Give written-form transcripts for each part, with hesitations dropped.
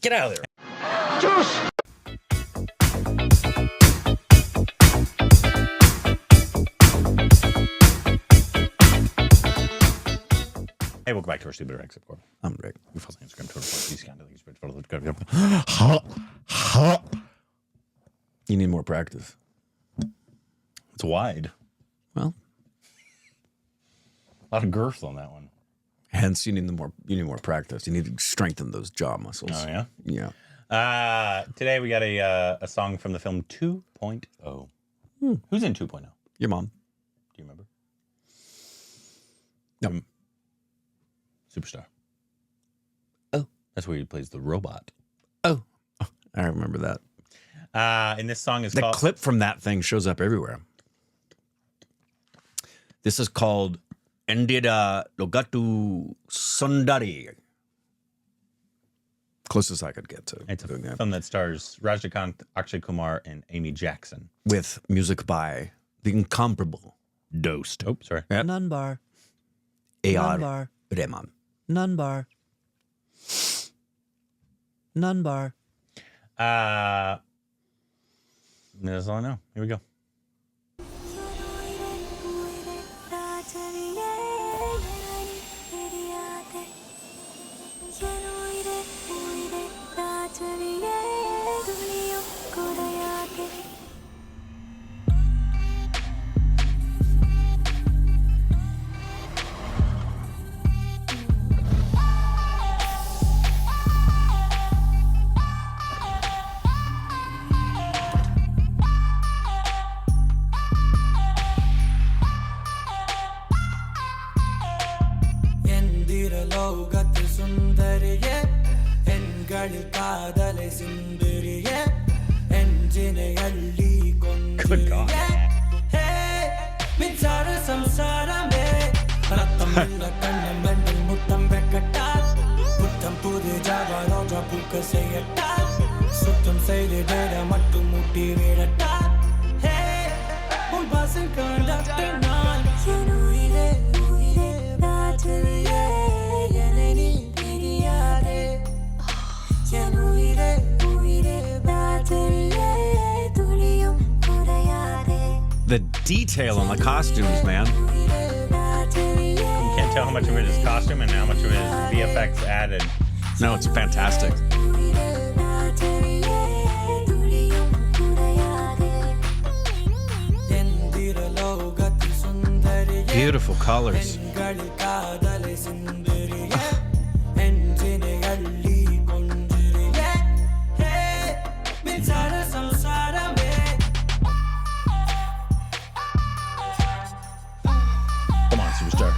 Get out of there. Hey, welcome back to our Stupid Exit Board. I'm Rick. We follow us on Instagram, Twitter, Facebook, You need more practice. It's wide. Well, a lot of girth on that one. Hence, you need more practice. You need to strengthen those jaw muscles. Oh yeah, yeah. Today we got a song from the film 2.0. Who's in 2.0? Your mom. Do you remember? No. Superstar. Oh, that's where he plays the robot. Oh, I remember that. And this song is the called... clip from that thing shows up everywhere. This is called Endhira Logathu Sundariye. Closest I could get to. It's a film that stars Rajinikanth, Akshay Kumar, and Amy Jackson. With music by the incomparable Dosed. Oh, sorry. Yep. Nanbar. A.R. Rahman. Nanbar. Nanbar. That's all I know. Here we go. Endhira Logathu Sundariye, engalil kaadale sinduriye, enjine alli konduriye. Hey, minsara samsarame, rattamilla kannam bandil muttam vekkata, puttam pudu java roja pukka seyatta, suttam seide deda mattu mutti vedata. Hey, un basil conductor naan, yenuire The detail on the costumes, man. You can't tell how much of it is costume and how much of it is VFX added. No, it's fantastic. Beautiful colors. Come on, superstar.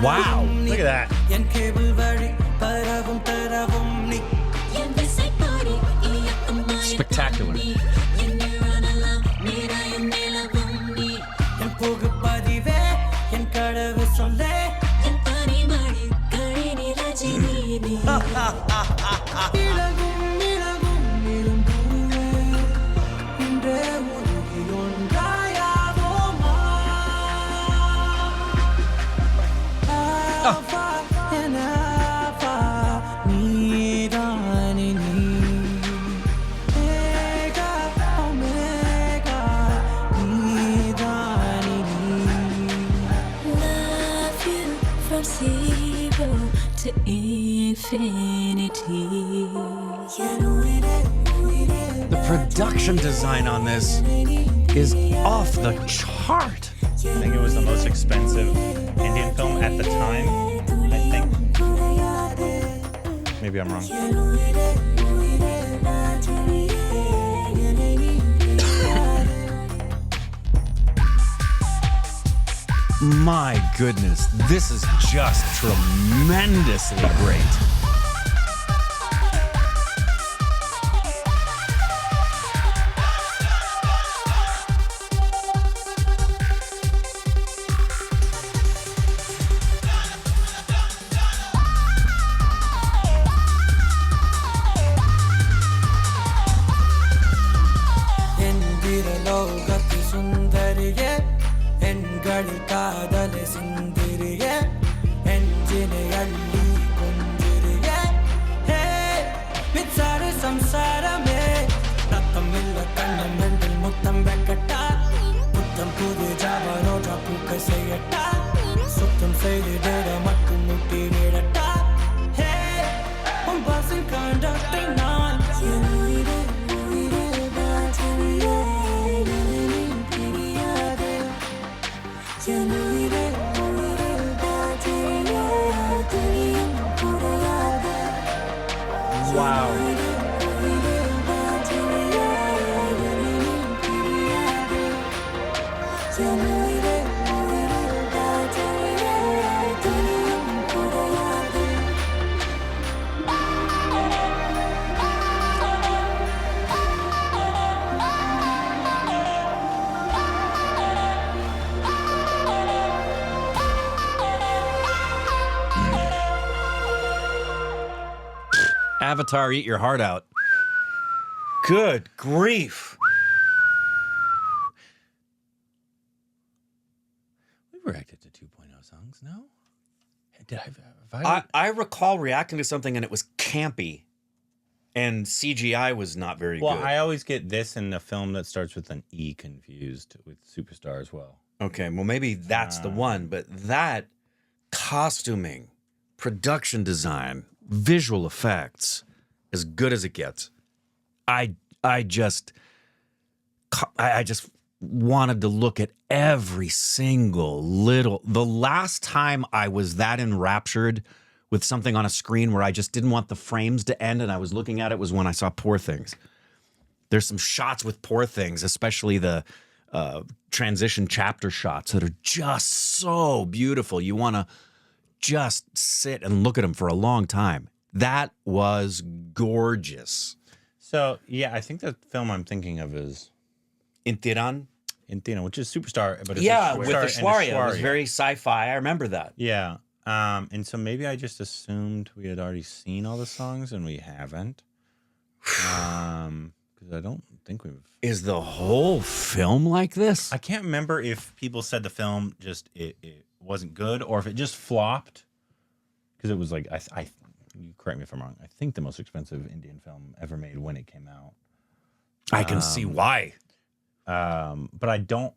Wow, look at that. Spectacular. To infinity. The production design on this is off the chart. I think it was the most expensive Indian film at the time. I think. Maybe I'm wrong. My goodness, this is just tremendously great. Endhira Logathu Sundariye Engali Kadale Sindiriye Enjine Alli Kundiriye Hey Mitsare Samsarame Rattamilla Kannam Mendil Muttam Bekata Muttam Pudu Java Roja Puka Sayata Suttam Sayri Deda Mattu Mutti Vedata Hey Passing conducting non Wow. Avatar, eat your heart out. Good grief. We reacted to 2.0 songs, no? Did I I recall reacting to something and it was campy. And CGI was not very Well, good. I always get this in a film that starts with an E confused with Superstar as well. Okay, well, maybe that's the one, but that costuming, production design, visual effects, as good as it gets. I just wanted to look at every single little. The last time I was that enraptured with something on a screen where I just didn't want the frames to end and I was looking at it was when I saw Poor Things. There's some shots with Poor Things, especially the transition chapter shots that are just so beautiful. You want to just sit and look at them for a long time. That was gorgeous. So, yeah, I think the film I'm thinking of is Intiran? Intina, which is Superstar. But it's Yeah, a with Superstar and Ashwarya. It was very sci-fi. I remember that. Yeah. And so maybe I just assumed we had already seen all the songs and we haven't. Because I don't think we've. Is the whole film like this? I can't remember if people said the film just it wasn't good or if it just flopped. Because it was like I you correct me if I'm wrong. I think the most expensive Indian film ever made when it came out. I can see why. But I don't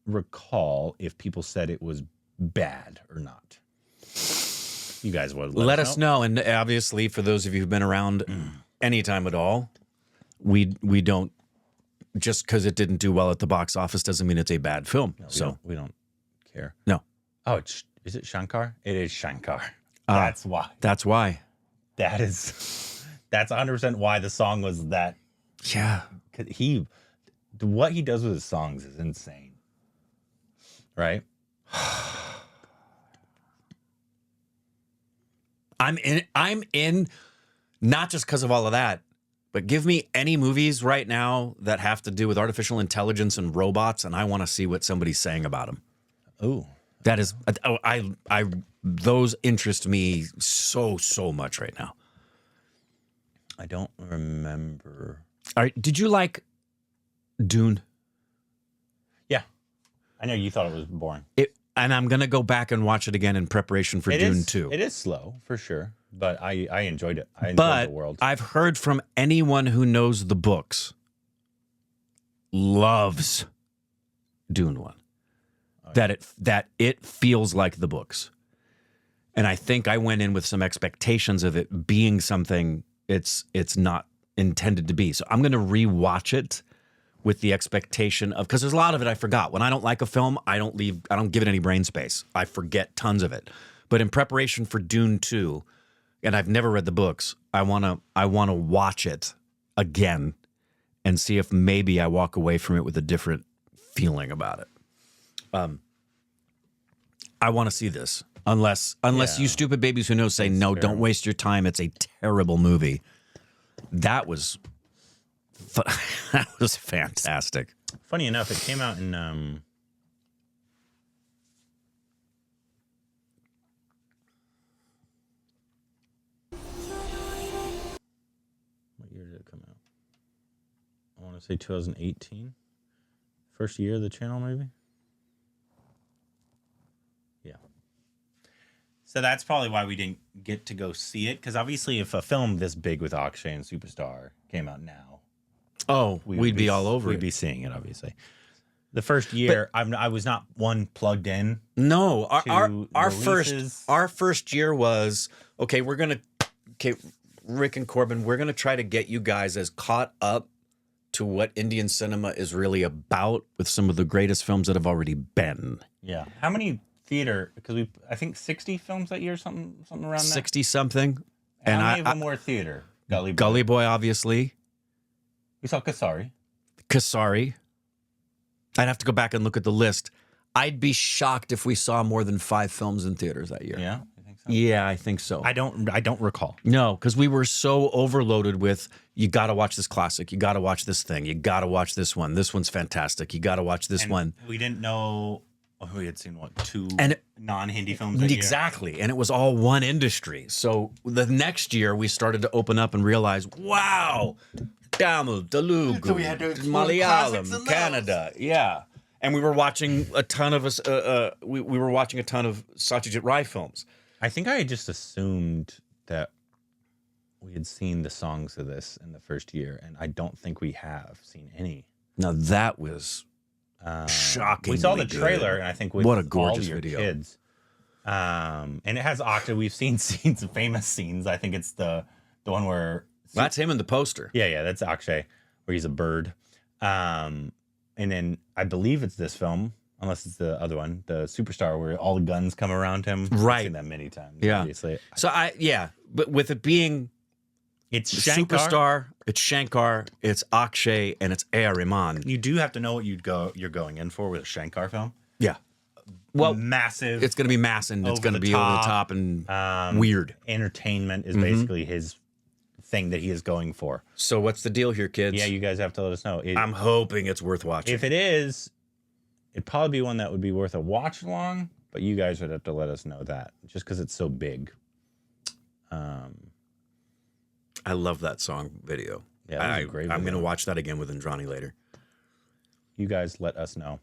recall if people said it was bad or not. You guys would Let us know. And obviously, for those of you who've been around anytime at all, we don't, just because it didn't do well at the box office doesn't mean it's a bad film. No, we don't care. No. Oh, is it Shankar? It is Shankar. That's why. That's why. That's 100% why the song was that. Yeah. What he does with his songs is insane. Right? I'm in, not just because of all of that, but give me any movies right now that have to do with artificial intelligence and robots, and I want to see what somebody's saying about them. Oh, That is, those interest me so much right now. I don't remember. All right, did you like Dune? Yeah, I know you thought it was boring. And I'm gonna go back and watch it again in preparation for Dune 2. It is slow for sure, but I enjoyed it. I enjoyed the world. I've heard from anyone who knows the books loves Dune 1. That it feels like the books. And I think I went in with some expectations of it being something it's not intended to be. So I'm going to rewatch it with the expectation of, because there's a lot of it I forgot. When I don't like a film, I don't give it any brain space. I forget tons of it. But in preparation for Dune 2, and I've never read the books. I wanna watch it again and see if maybe I walk away from it with a different feeling about it. I want to see this. Unless you stupid babies who know say no, don't waste your time. It's a terrible movie. That was fantastic. Funny enough, it came out in what year did it come out? I want to say 2018. First year of the channel, maybe. Yeah. So that's probably why we didn't get to go see it, because obviously, if a film this big with Akshay and Superstar came out now, we'd be all over We'd it. be seeing it, obviously. The first year, I was not plugged in. No, our releases. first year was okay. Rick and Corbin, we're gonna try to get you guys as caught up to what Indian cinema is really about with some of the greatest films that have already been. Yeah. How many theater? Because I think 60 films that year, something around that. 60 something. How And many of them were theater? Gully Boy, obviously. We saw Kasari. Kasari. I'd have to go back and look at the list. I'd be shocked if we saw more than 5 films in theaters that year. Yeah, I think so. Yeah, I think so. I don't recall. No, because we were so overloaded with, you got to watch this classic. You got to watch this thing. You got to watch this one. This one's fantastic. You got to watch this one. We didn't know we had seen, 2 And non-Hindi films that year. Exactly. And it was all one industry. So the next year we started to open up and realize, wow, Tamil, Telugu, So we had to explore classics Malayalam, in those. Canada. Yeah. And we were watching a ton of we were watching a ton of Satyajit Ray films. I think I had just assumed that we had seen the songs of this in the first year, and I don't think we have seen any. Now that was shocking. We saw the trailer, and I think with what a gorgeous all your video. kids. And it has Octa. We've seen scenes, famous scenes. I think it's the one where That's him in the poster. yeah, that's Akshay, where he's a bird. And then I believe it's this film, unless it's the other one, the Superstar, where all the guns come around him. Right. I've seen that many times. Yeah. Obviously. So but with it being It's Shankar. Superstar, it's Shankar, it's Akshay, and it's A.R. Rahman. You do have to know what you're going in for with a Shankar film. Yeah. Well, Massive. it's going to be mass and it's Over going to the be over the top. top and weird. Entertainment is basically his thing that he is going for. So what's the deal here, kids? Yeah, you guys have to let us know. I'm hoping it's worth watching. If it is, it'd probably be one that would be worth a watch along, but you guys would have to let us know that, just because it's so big. I love that song video. Yeah, that was a great I'm video. going to watch that again with Indrani later. You guys let us know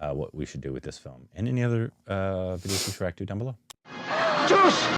what we should do with this film and any other videos we should react to down below. Juice!